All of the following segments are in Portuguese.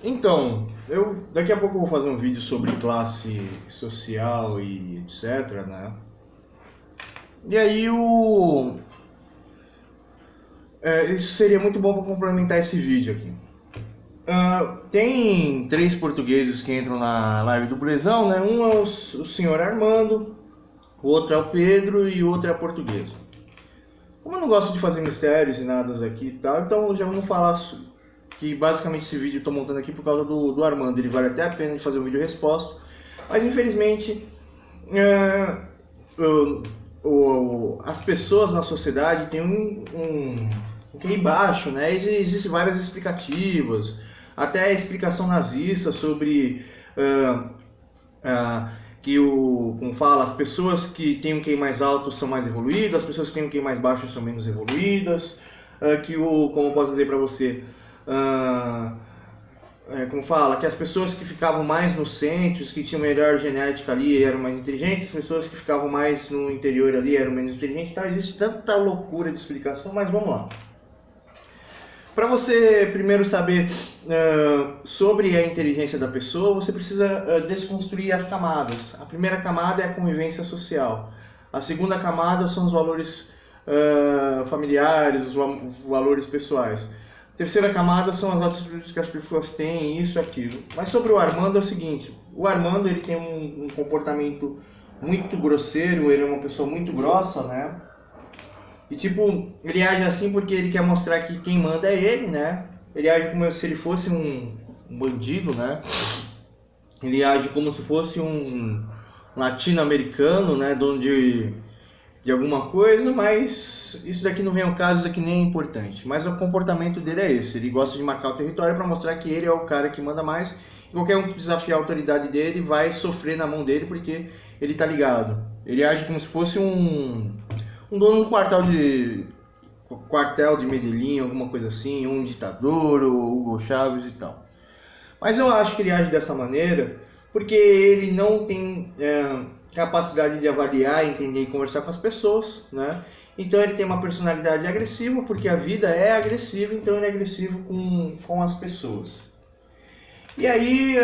Então, eu daqui a pouco eu vou fazer um vídeo sobre classe social e etc, né? E aí isso seria muito bom para complementar esse vídeo aqui. Tem três portugueses que entram na live do Brezão, né? Um é o senhor Armando, o outro é o Pedro e o outro é a portuguesa. Como eu não gosto de fazer mistérios e nada aqui e tal, então já vamos falar que basicamente esse vídeo eu tô montando aqui por causa do Armando. Ele vale até a pena de fazer um vídeo resposta, mas infelizmente as pessoas na sociedade têm um QI baixo, né? Existem várias explicativas, até a explicação nazista sobre como fala, as pessoas que têm um QI mais alto são mais evoluídas, as pessoas que têm um QI mais baixo são menos evoluídas, como eu posso dizer para você, como fala, que as pessoas que ficavam mais nos centros, que tinham melhor genética ali, eram mais inteligentes, as pessoas que ficavam mais no interior ali eram menos inteligentes. Então existe tanta loucura de explicação, mas vamos lá. Para você primeiro saber sobre a inteligência da pessoa, você precisa desconstruir as camadas. A primeira camada é a convivência social. A segunda camada são os valores familiares, os valores pessoais. A terceira camada são as atitudes que as pessoas têm, isso e aquilo. Mas sobre o Armando é o seguinte, o Armando ele tem um comportamento muito grosseiro, ele é uma pessoa muito grossa, né? E tipo, ele age assim porque ele quer mostrar que quem manda é ele, né? Ele age como se ele fosse um bandido, né? Ele age como se fosse um latino-americano, né? Dono de alguma coisa, mas isso daqui não vem ao caso, isso daqui nem é importante. Mas o comportamento dele é esse, ele gosta de marcar o território para mostrar que ele é o cara que manda mais. E qualquer um que desafiar a autoridade dele vai sofrer na mão dele porque ele tá ligado. Ele age como se fosse um dono de quartel de Medellín, alguma coisa assim, um ditador, o Hugo Chávez e tal. Mas eu acho que ele age dessa maneira porque ele não tem capacidade de avaliar, entender e conversar com as pessoas, né? Então ele tem uma personalidade agressiva porque a vida é agressiva, então ele é agressivo com as pessoas. E aí,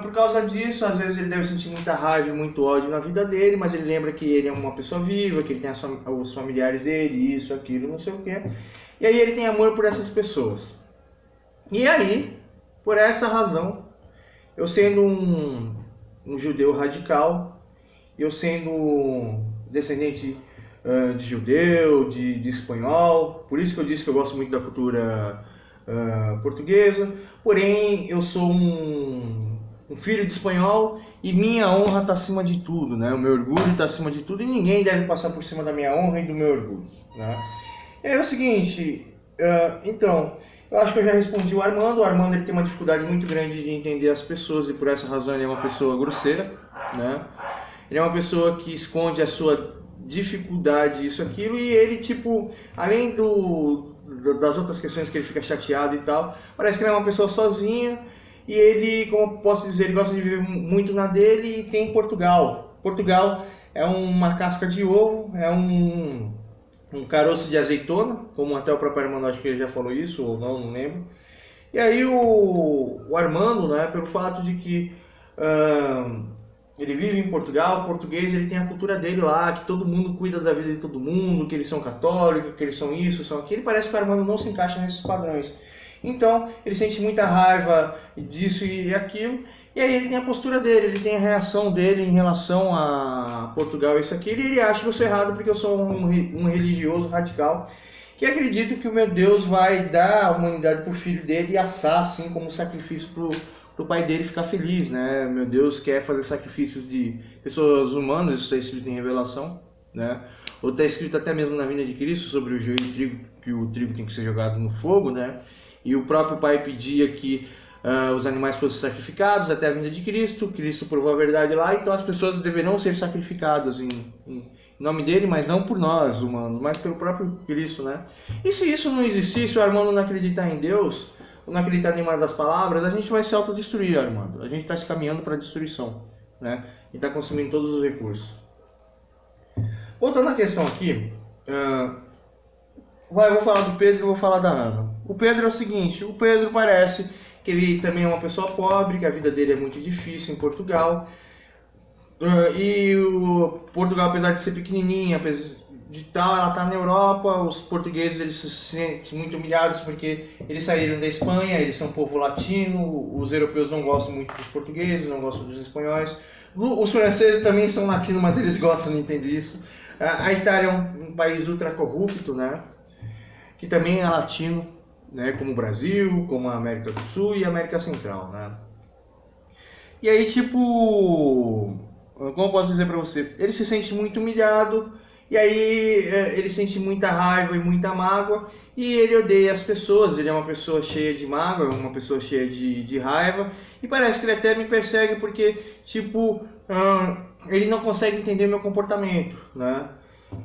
por causa disso, às vezes ele deve sentir muita raiva e muito ódio na vida dele, mas ele lembra que ele é uma pessoa viva, que ele tem os familiares dele, isso, aquilo, não sei o que. E aí ele tem amor por essas pessoas. E aí, por essa razão, eu sendo um judeu radical, eu sendo descendente de judeu, de espanhol, por isso que eu disse que eu gosto muito da cultura portuguesa, porém eu sou um filho de espanhol e minha honra está acima de tudo, né? O meu orgulho está acima de tudo e ninguém deve passar por cima da minha honra e do meu orgulho, né? E é o seguinte, então, eu acho que eu já respondi o Armando. O Armando ele tem uma dificuldade muito grande de entender as pessoas e por essa razão ele é uma pessoa grosseira, né? Ele é uma pessoa que esconde a sua dificuldade, isso, aquilo, e ele, tipo, além das outras questões que ele fica chateado e tal, parece que ele é uma pessoa sozinha e ele, como eu posso dizer, ele gosta de viver muito na dele e tem Portugal. Portugal é uma casca de ovo, é um caroço de azeitona, como até o próprio Armando, acho que ele já falou isso, ou não lembro. E aí o Armando, né, pelo fato de que ele vive em Portugal, o português ele tem a cultura dele lá, que todo mundo cuida da vida de todo mundo, que eles são católicos, que eles são isso, são aquilo. Parece que o Armando não se encaixa nesses padrões. Então, ele sente muita raiva disso e aquilo. E aí ele tem a postura dele, ele tem a reação dele em relação a Portugal, isso aqui. E ele acha que eu sou errado porque eu sou um religioso radical que acredito que o meu Deus vai dar a humanidade para o filho dele e assar assim como sacrifício para o pai dele ficar feliz, né? Meu Deus quer fazer sacrifícios de pessoas humanas, isso está escrito em Revelação, né? Ou está escrito até mesmo na vinda de Cristo sobre o joio de trigo, que o trigo tem que ser jogado no fogo, né? E o próprio pai pedia que os animais fossem sacrificados até a vinda de Cristo. Cristo provou a verdade lá, então as pessoas deverão ser sacrificadas em nome dele, mas não por nós humanos, mas pelo próprio Cristo, né? E se isso não existisse, o Armando não acreditar em Deus, não acreditar em nenhuma das palavras, a gente vai se autodestruir, Armando. A gente está se caminhando para a destruição, né? E está consumindo todos os recursos. Voltando à questão aqui, eu vou falar do Pedro e vou falar da Ana. O Pedro é o seguinte, o Pedro parece que ele também é uma pessoa pobre, que a vida dele é muito difícil em Portugal. E o Portugal, apesar de ser pequenininha, apesar de tal, ela está na Europa. Os portugueses, eles se sentem muito humilhados porque eles saíram da Espanha, eles são um povo latino. Os europeus não gostam muito dos portugueses, não gostam dos espanhóis. Os franceses também são latinos, mas eles gostam, não entendo isso. A Itália é um país ultra corrupto, né? Que também é latino, né? Como o Brasil, como a América do Sul e a América Central, né? E aí, tipo, como eu posso dizer pra você? Ele se sente muito humilhado, e aí ele sente muita raiva e muita mágoa, e ele odeia as pessoas. Ele é uma pessoa cheia de mágoa, uma pessoa cheia de raiva, e parece que ele até me persegue porque, tipo, ele não consegue entender meu comportamento, né?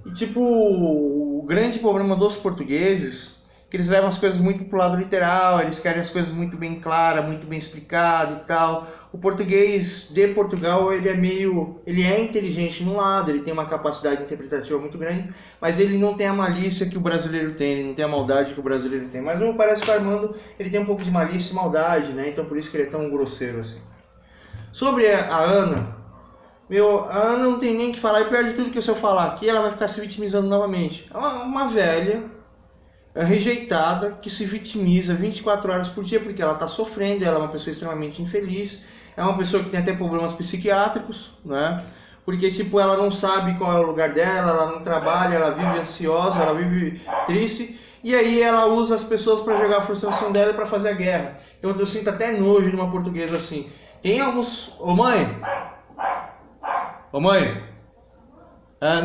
E tipo, o grande problema dos portugueses é que eles levam as coisas muito pro lado literal, eles querem as coisas muito bem claras, muito bem explicadas e tal. O português de Portugal, ele é inteligente num lado, ele tem uma capacidade interpretativa muito grande, mas ele não tem a malícia que o brasileiro tem, ele não tem a maldade que o brasileiro tem. Mas parece que o Armando, ele tem um pouco de malícia e maldade, né? Então por isso que ele é tão grosseiro assim. Sobre a Ana, a Ana não tem nem o que falar, e pior de tudo que se eu falar aqui, ela vai ficar se vitimizando novamente. É uma velha rejeitada que se vitimiza 24 horas por dia porque ela está sofrendo, ela é uma pessoa extremamente infeliz, é uma pessoa que tem até problemas psiquiátricos, né? Porque tipo, ela não sabe qual é o lugar dela, ela não trabalha, ela vive ansiosa, ela vive triste, e aí ela usa as pessoas para jogar a frustração dela e para fazer a guerra. Então eu sinto até nojo de uma portuguesa assim. Tem alguns... Ô mãe,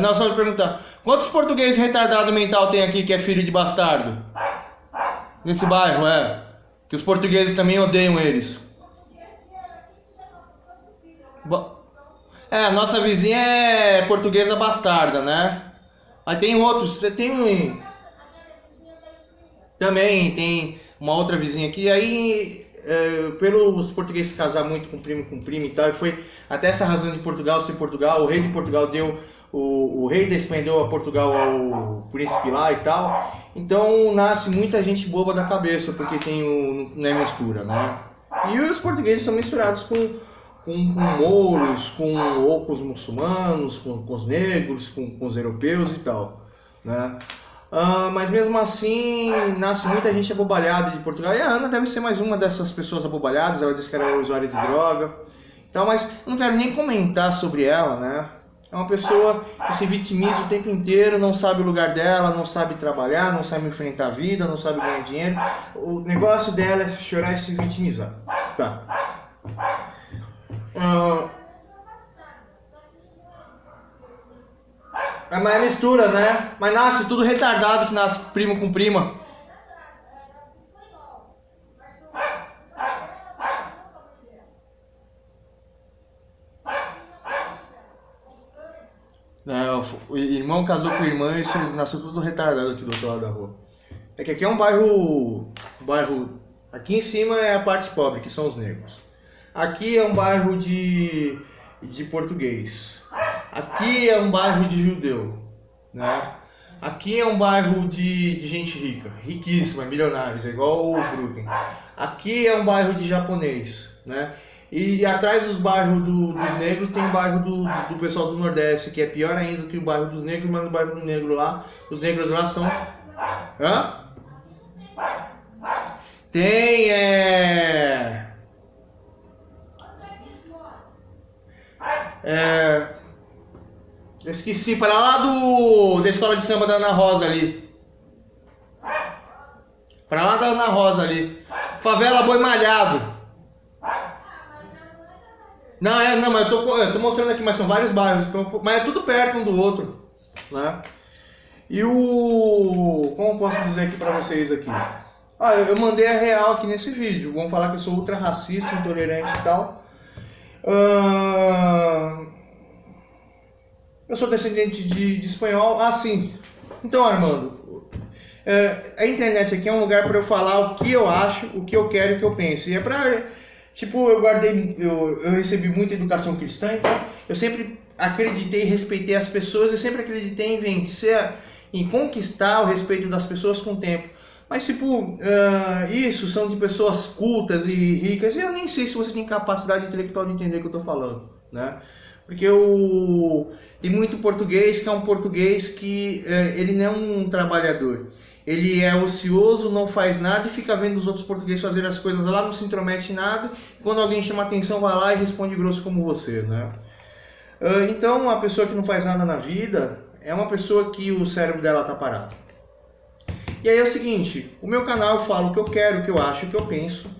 não, só me perguntar, quantos portugueses retardados mental tem aqui que é filho de bastardo? Nesse bairro, que os portugueses também odeiam eles. A nossa vizinha é portuguesa bastarda, né? Aí tem outros, também tem uma outra vizinha aqui, aí... pelos portugueses casar muito com primo e tal, e foi até essa razão de Portugal ser Portugal. O rei de Portugal deu, o rei da Espanha deu a Portugal ao príncipe lá e tal. Então nasce muita gente boba da cabeça porque não é mistura, né? E os portugueses são misturados com mouros, ou com os muçulmanos, com os negros, com os europeus e tal, né? Mas mesmo assim, nasce muita gente abobalhada de Portugal. E a Ana deve ser mais uma dessas pessoas abobalhadas. Ela disse que era usuária de droga. Então, mas eu não quero nem comentar sobre ela, né? É uma pessoa que se vitimiza o tempo inteiro, não sabe o lugar dela, não sabe trabalhar, não sabe enfrentar a vida, não sabe ganhar dinheiro. O negócio dela é chorar e se vitimizar. Tá. Mas é mistura, né? Mas nasce tudo retardado que nasce primo com prima. O irmão casou com a irmã e isso nasceu tudo retardado aqui do outro lado da rua. É que aqui é um bairro... Aqui em cima é a parte pobre, que são os negros. Aqui é um bairro de português. Aqui é um bairro de judeu, né? Aqui é um bairro de gente rica, riquíssima, milionários, é igual o Brooklyn. Aqui é um bairro de japonês, né? E atrás dos bairros dos negros tem o bairro do pessoal do Nordeste, que é pior ainda que o bairro dos negros, mas o bairro do negro lá, os negros lá são... Tem, eu esqueci, para lá da escola de samba da Ana Rosa ali. Para lá da Ana Rosa ali. Favela Boi Malhado. Não, mas eu tô mostrando aqui, mas são vários bairros. Mas é tudo perto um do outro, né? E como eu posso dizer aqui pra vocês aqui? Eu mandei a real aqui nesse vídeo. Vão falar que eu sou ultra racista, intolerante e tal. Eu sou descendente de espanhol. Sim. Então, Armando, a internet aqui é um lugar para eu falar o que eu acho, o que eu quero e o que eu penso. E é pra... Tipo, eu recebi muita educação cristã, então eu sempre acreditei e respeitei as pessoas. Eu sempre acreditei em vencer, em conquistar o respeito das pessoas com o tempo. Mas tipo, isso são de pessoas cultas e ricas. Eu nem sei se você tem capacidade intelectual de entender o que eu estou falando, né? Porque tem muito português que é um português que ele não é um trabalhador. Ele é ocioso, não faz nada e fica vendo os outros portugueses fazerem as coisas lá, não se intromete em nada. Quando alguém chama atenção, vai lá e responde grosso como você, né? Então, uma pessoa que não faz nada na vida é uma pessoa que o cérebro dela está parado. E aí é o seguinte, o meu canal eu falo o que eu quero, o que eu acho, o que eu penso.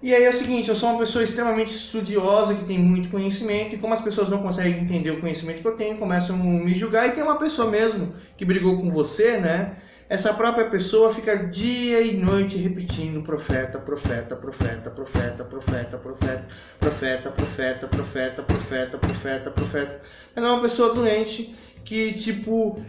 E aí é o seguinte, eu sou uma pessoa extremamente estudiosa, que tem muito conhecimento, e como as pessoas não conseguem entender o conhecimento que eu tenho, começam a me julgar, e tem uma pessoa mesmo que brigou com você, né? Essa própria pessoa fica dia e noite repetindo profeta, profeta, profeta, profeta, profeta, profeta, profeta, profeta, profeta, profeta, profeta, profeta. Ela é uma pessoa doente que tipo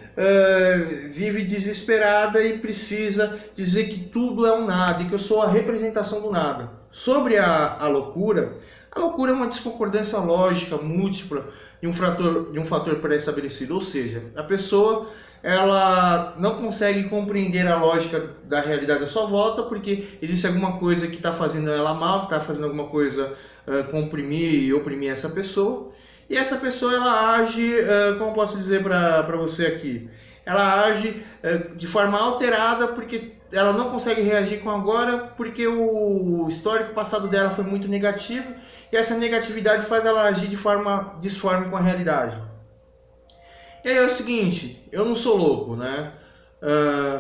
vive desesperada e precisa dizer que tudo é um nada e que eu sou a representação do nada. Sobre a loucura é uma desconcordância lógica múltipla de um fator pré-estabelecido, ou seja, a pessoa ela não consegue compreender a lógica da realidade à sua volta porque existe alguma coisa que está fazendo ela mal, que está fazendo alguma coisa comprimir e oprimir essa pessoa. E essa pessoa ela age, como posso dizer para você aqui, ela age de forma alterada porque ela não consegue reagir com agora porque o histórico passado dela foi muito negativo e essa negatividade faz ela agir de forma disforme com a realidade. E aí é o seguinte, eu não sou louco, né?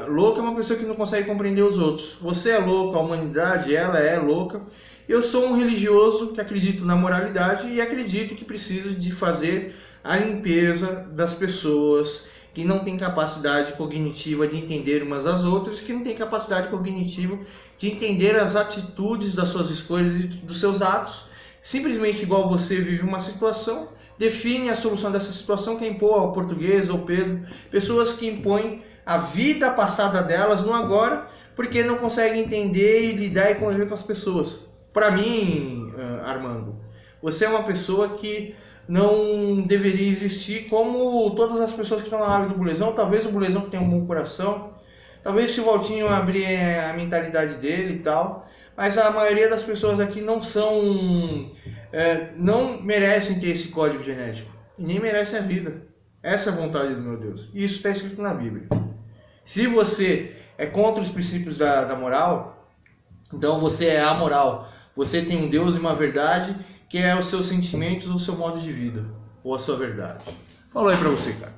Louco é uma pessoa que não consegue compreender os outros. Você é louco, a humanidade ela é louca. Eu sou um religioso que acredito na moralidade e acredito que preciso de fazer a limpeza das pessoas que não têm capacidade cognitiva de entender umas às outras, que não têm capacidade cognitiva de entender as atitudes das suas escolhas e dos seus atos. Simplesmente igual você vive uma situação, define a solução dessa situação, quem impor ao português ou Pedro, pessoas que impõem a vida passada delas no agora, porque não conseguem entender e lidar e conviver com as pessoas. Para mim, Armando, você é uma pessoa que não deveria existir como todas as pessoas que estão na live do Bulezão. Talvez o Bulezão tenha um bom coração, talvez se o Valtinho abrir a mentalidade dele e tal, mas a maioria das pessoas aqui não merecem ter esse código genético e nem merecem a vida. Essa é a vontade do meu Deus. E isso está escrito na Bíblia. Se você é contra os princípios da moral, então você é amoral. Você tem um Deus e uma verdade que é os seus sentimentos ou o seu modo de vida, ou a sua verdade. Falou aí pra você, cara.